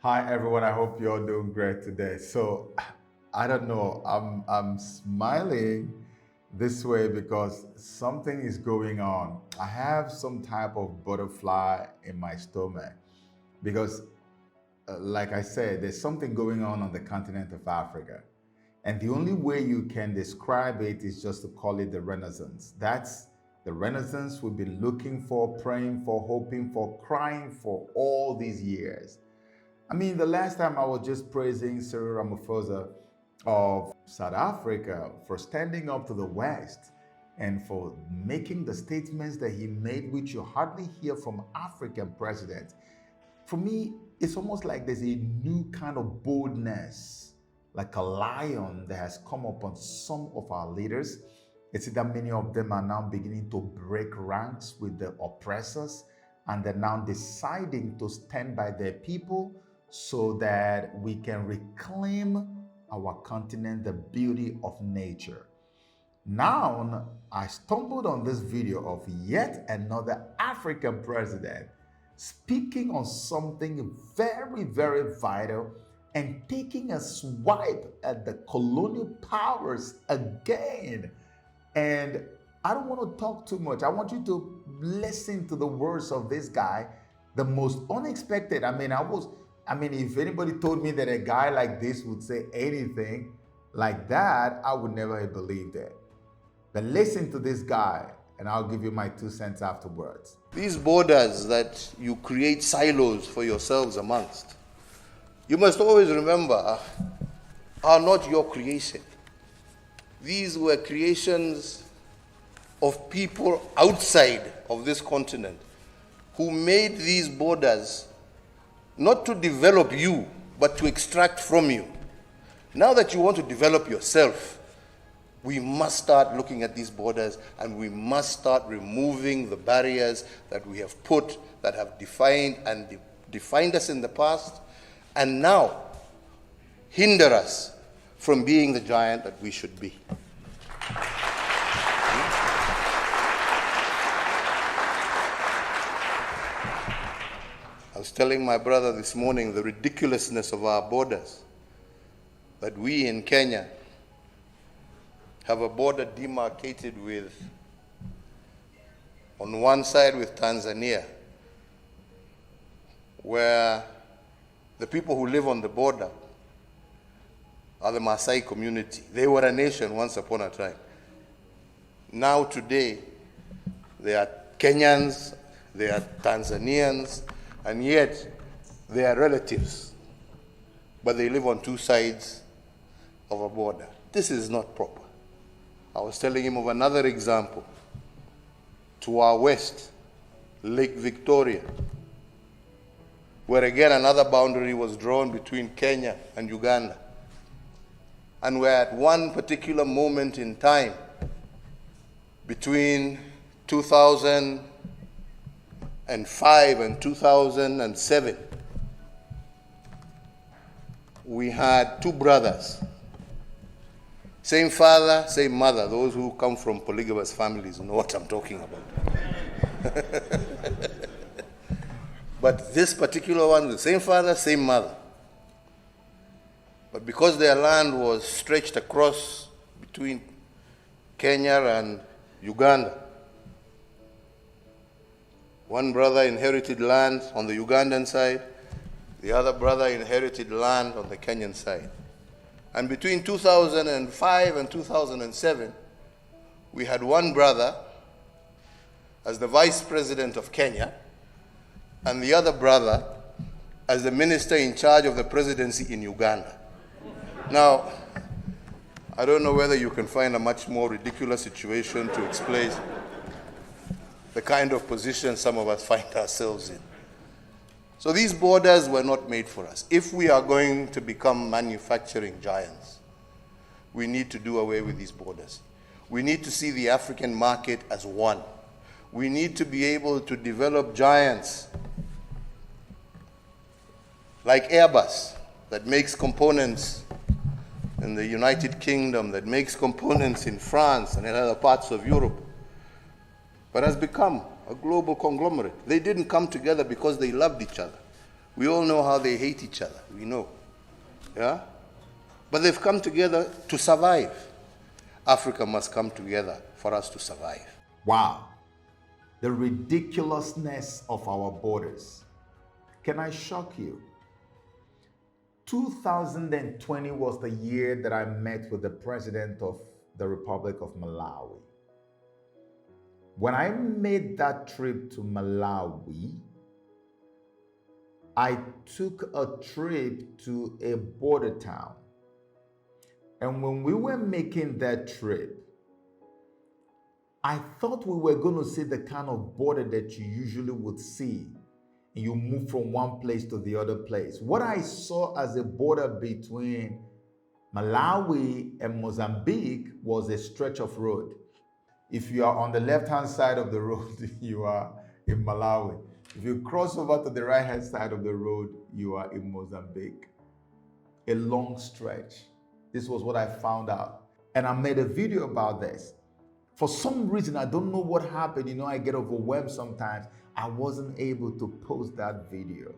Hi everyone, I hope you're doing great today. So I don't know, I'm smiling this way because something is going on. I have some type of butterfly in my stomach because like I said, there's something going on the continent of Africa. And the only way you can describe it is just to call it the Renaissance. That's the Renaissance we've been looking for, praying for, hoping for, crying for all these years. I mean, the last time I was just praising Cyril Ramaphosa of South Africa for standing up to the West and for making the statements that he made, which you hardly hear from African presidents. For me, it's almost like there's a new kind of boldness, like a lion that has come upon some of our leaders. It's that many of them are now beginning to break ranks with the oppressors, and they're now deciding to stand by their people so that we can reclaim our continent, the beauty of nature. Now, I stumbled on this video of yet another African president speaking on something very, very vital and taking a swipe at the colonial powers again. And I don't want to talk too much. I want you to listen to the words of this guy, the most unexpected. I mean, if anybody told me that a guy like this would say anything like that, I would never have believed it. But listen to this guy, and I'll give you my 2 cents afterwards. These borders that you create silos for yourselves amongst, you must always remember, are not your creation. These were creations of people outside of this continent who made these borders not to develop you, but to extract from you. Now that you want to develop yourself, we must start looking at these borders and we must start removing the barriers that we have put, that have defined us in the past, and now hinder us from being the giant that we should be. I was telling my brother this morning the ridiculousness of our borders, that we in Kenya have a border demarcated with, on one side with Tanzania, where the people who live on the border are the Maasai community. They were a nation once upon a time. Now today, they are Kenyans, they are Tanzanians, and yet they are relatives, but they live on two sides of a border. This is not proper. I was telling him of another example. To our west, Lake Victoria, where again another boundary was drawn between Kenya and Uganda. And where at one particular moment in time, between 2005 and 2007, we had two brothers, same father, same mother. Those who come from polygamous families know what I'm talking about. But this particular one, the same father, same mother. But because their land was stretched across between Kenya and Uganda, one brother inherited land on the Ugandan side, the other brother inherited land on the Kenyan side. And between 2005 and 2007, we had one brother as the vice president of Kenya, and the other brother as the minister in charge of the presidency in Uganda. Now, I don't know whether you can find a much more ridiculous situation to explain the kind of position some of us find ourselves in. So these borders were not made for us. If we are going to become manufacturing giants, we need to do away with these borders. We need to see the African market as one. We need to be able to develop giants like Airbus, that makes components in the United Kingdom, that makes components in France and in other parts of Europe, but has become a global conglomerate. They didn't come together because they loved each other. We all know how they hate each other. We know. Yeah? But they've come together to survive. Africa must come together for us to survive. Wow. The ridiculousness of our borders. Can I shock you? 2020 was the year that I met with the president of the Republic of Malawi. When I made that trip to Malawi, I took a trip to a border town. And when we were making that trip, I thought we were going to see the kind of border that you usually would see. You move from one place to the other place. What I saw as a border between Malawi and Mozambique was a stretch of road. If you are on the left-hand side of the road, you are in Malawi. If you cross over to the right-hand side of the road, you are in Mozambique. A long stretch. This was what I found out. And I made a video about this. For some reason, I don't know what happened. You know, I get overwhelmed sometimes. I wasn't able to post that video.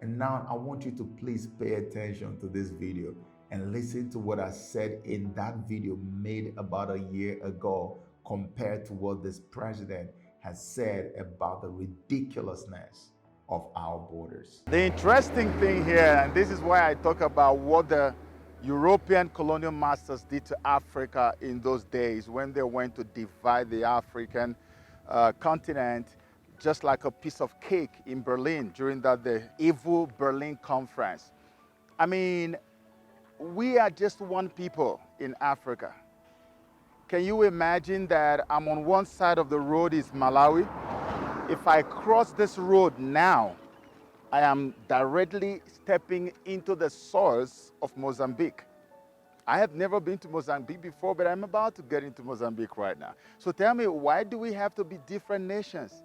And now I want you to please pay attention to this video and listen to what I said in that video made about a year ago compared to what this president has said about the ridiculousness of our borders. The interesting thing here, and this is why I talk about what the European colonial masters did to Africa in those days when they went to divide the African continent, just like a piece of cake in Berlin during the evil Berlin conference. I mean, we are just one people in Africa. Can you imagine that I'm on one side of the road is Malawi? If I cross this road now, I am directly stepping into the soils of Mozambique. I have never been to Mozambique before, but I'm about to get into Mozambique right now. So tell me, why do we have to be different nations?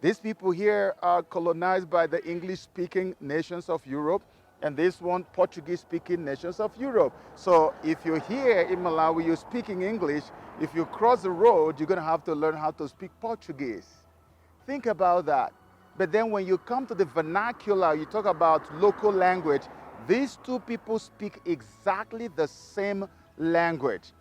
These people here are colonized by the English-speaking nations of Europe, and this one Portuguese-speaking nations of Europe. So if you're here in Malawi, you're speaking English. If you cross the road, you're gonna have to learn how to speak Portuguese. Think about that. But then when you come to the vernacular, you talk about local language, these two people speak exactly the same language.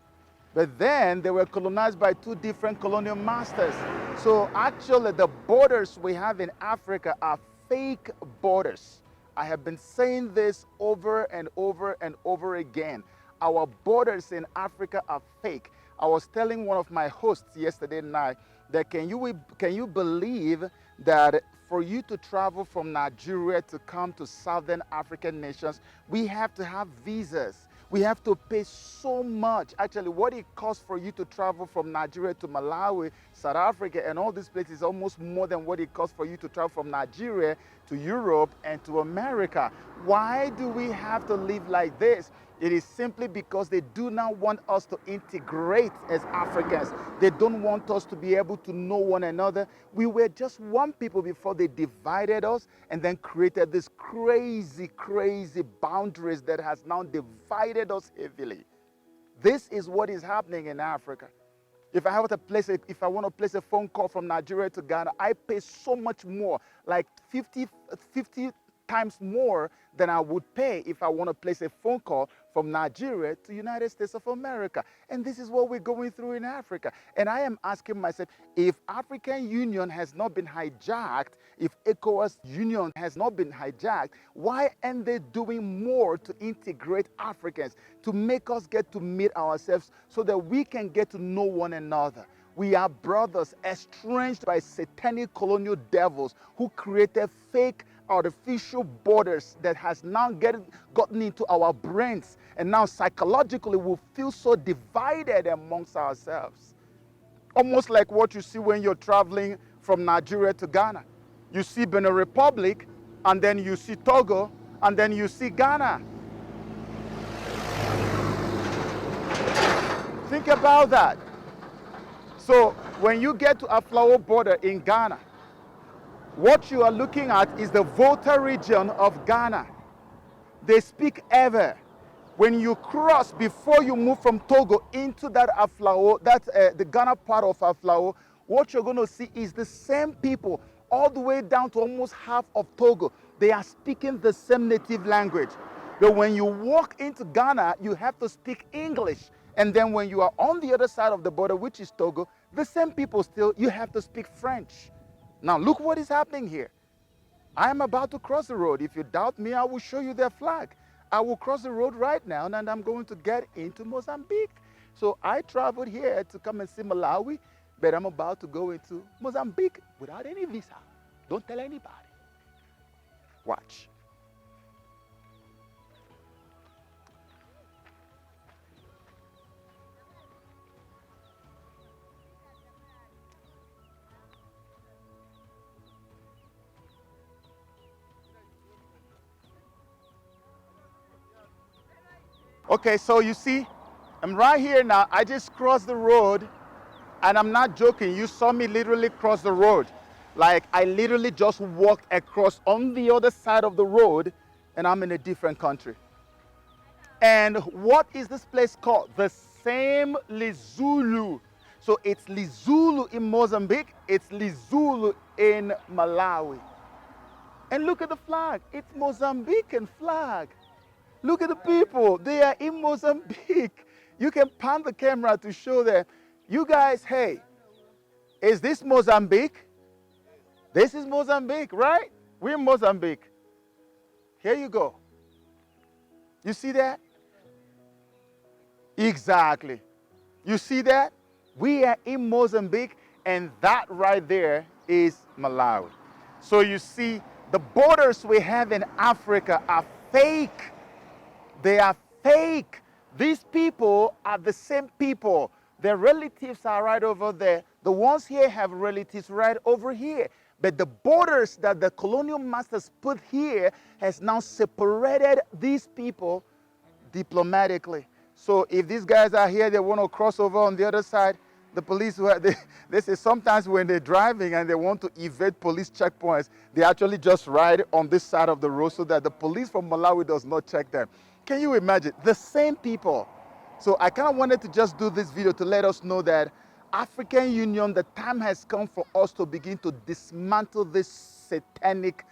But then they were colonized by two different colonial masters. So actually the borders we have in Africa are fake borders. I have been saying this over and over and over again. Our borders in Africa are fake. I was telling one of my hosts yesterday night that can you believe that for you to travel from Nigeria to come to Southern African nations, we have to have visas. We have to pay so much. Actually, what it costs for you to travel from Nigeria to Malawi, South Africa, and all these places is almost more than what it costs for you to travel from Nigeria to Europe and to America. Why do we have to live like this? It is simply because they do not want us to integrate as Africans. They don't want us to be able to know one another. We were just one people before they divided us and then created this crazy, crazy boundaries that has now divided us heavily. This is what is happening in Africa. If I want to place a phone call from Nigeria to Ghana, I pay so much more, like 50 times more than I would pay if I want to place a phone call from Nigeria to United States of America. And this is what we're going through in Africa. And I am asking myself, if African Union has not been hijacked, if ECOWAS Union has not been hijacked, why aren't they doing more to integrate Africans, to make us get to meet ourselves so that we can get to know one another? We are brothers estranged by satanic colonial devils who created fake artificial borders that has now gotten into our brains, and now psychologically we feel so divided amongst ourselves. Almost like what you see when you're traveling from Nigeria to Ghana. You see Benin Republic, and then you see Togo, and then you see Ghana. Think about that. So when you get to Aflao border in Ghana, what you are looking at is the Volta region of Ghana. They speak Ewe. When you cross, before you move from Togo into that Aflao, the Ghana part of Aflao, what you're going to see is the same people all the way down to almost half of Togo. They are speaking the same native language. But when you walk into Ghana, you have to speak English. And then when you are on the other side of the border, which is Togo, the same people still, you have to speak French. Now look what is happening here. I am about to cross the road. If you doubt me, I will show you their flag. I will cross the road right now and I'm going to get into Mozambique. So I traveled here to come and see Malawi, but I'm about to go into Mozambique without any visa. Don't tell anybody. Watch. Okay, so you see, I'm right here now. I just crossed the road, and I'm not joking. You saw me literally cross the road. Like, I literally just walked across on the other side of the road, and I'm in a different country. And what is this place called? The same Lizulu. So it's Lizulu in Mozambique, it's Lizulu in Malawi. And look at the flag. It's Mozambican flag. Look at the people. They are in Mozambique. You can pan the camera to show them. You guys, hey, is this Mozambique? This is Mozambique, right? We're in Mozambique. Here you go. You see that? Exactly. You see that? We are in Mozambique, and that right there is Malawi. So you see, the borders we have in Africa are fake. They are fake. These people are the same people. Their relatives are right over there. The ones here have relatives right over here. But the borders that the colonial masters put here has now separated these people diplomatically. So if these guys are here, they want to cross over on the other side, the police, they say sometimes when they're driving and they want to evade police checkpoints, they actually just ride on this side of the road so that the police from Malawi does not check them. Can you imagine? The same people. So I kind of wanted to just do this video to let us know that African Union, the time has come for us to begin to dismantle this satanic,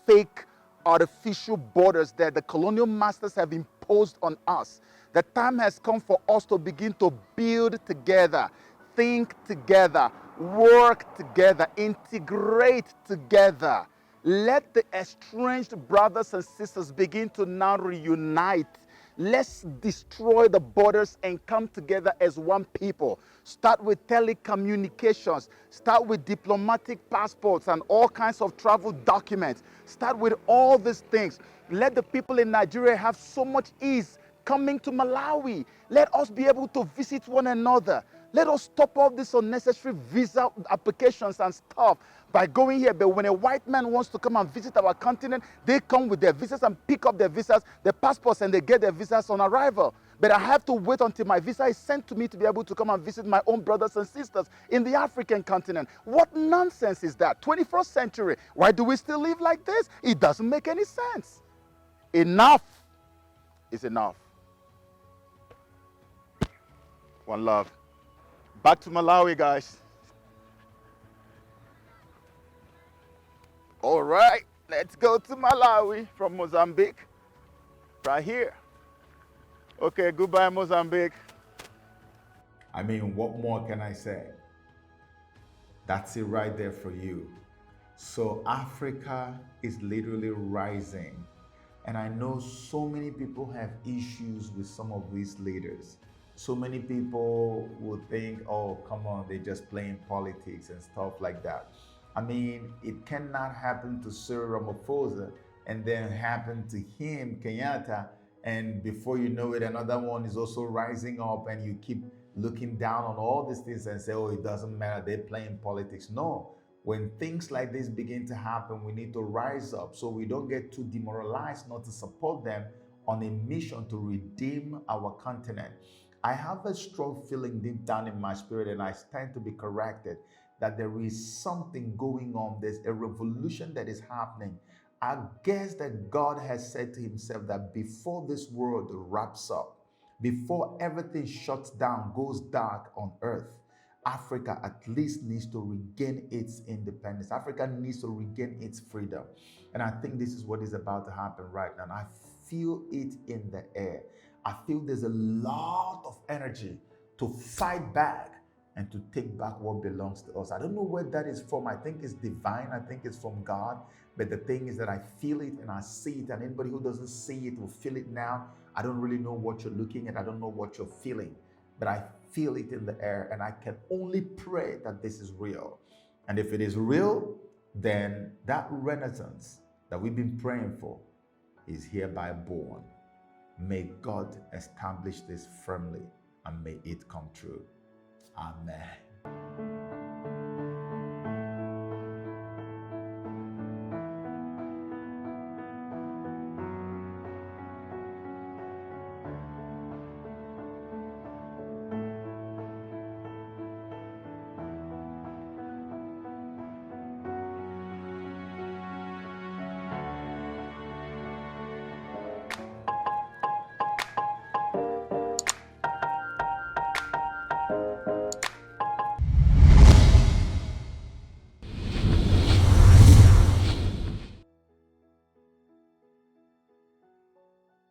fake, artificial borders that the colonial masters have imposed on us. The time has come for us to begin to build together, think together, work together, integrate together. Let the estranged brothers and sisters begin to now reunite. Let's destroy the borders and come together as one people. Start with telecommunications. Start with diplomatic passports and all kinds of travel documents. Start with all these things. Let the people in Nigeria have so much ease coming to Malawi. Let us be able to visit one another. Let us stop all these unnecessary visa applications and stuff by going here. But when a white man wants to come and visit our continent, they come with their visas and pick up their visas, their passports, and they get their visas on arrival. But I have to wait until my visa is sent to me to be able to come and visit my own brothers and sisters in the African continent. What nonsense is that? 21st century. Why do we still live like this? It doesn't make any sense. Enough is enough. One love. Back to Malawi, guys. All right, let's go to Malawi from Mozambique. Right here. Okay, goodbye, Mozambique. I mean, what more can I say? That's it right there for you. So Africa is literally rising. And I know so many people have issues with some of these leaders. So many people would think, oh, come on, they're just playing politics and stuff like that. I mean, it cannot happen to Sir Ramaphosa and then happen to him, Kenyatta, and before you know it, another one is also rising up and you keep looking down on all these things and say, oh, it doesn't matter, they're playing politics. No, when things like this begin to happen, we need to rise up so we don't get too demoralized not to support them on a mission to redeem our continent. I have a strong feeling deep down in my spirit, and I stand to be corrected, that there is something going on. There's a revolution that is happening. I guess that God has said to himself that before this world wraps up, before everything shuts down, goes dark on earth, Africa at least needs to regain its independence. Africa needs to regain its freedom. And I think this is what is about to happen right now. And I feel it in the air. I feel there's a lot of energy to fight back and to take back what belongs to us. I don't know where that is from. I think it's divine. I think it's from God. But the thing is that I feel it and I see it. And anybody who doesn't see it will feel it now. I don't really know what you're looking at. I don't know what you're feeling. But I feel it in the air. And I can only pray that this is real. And if it is real, then that renaissance that we've been praying for is hereby born. May God establish this firmly and may it come true. Amen.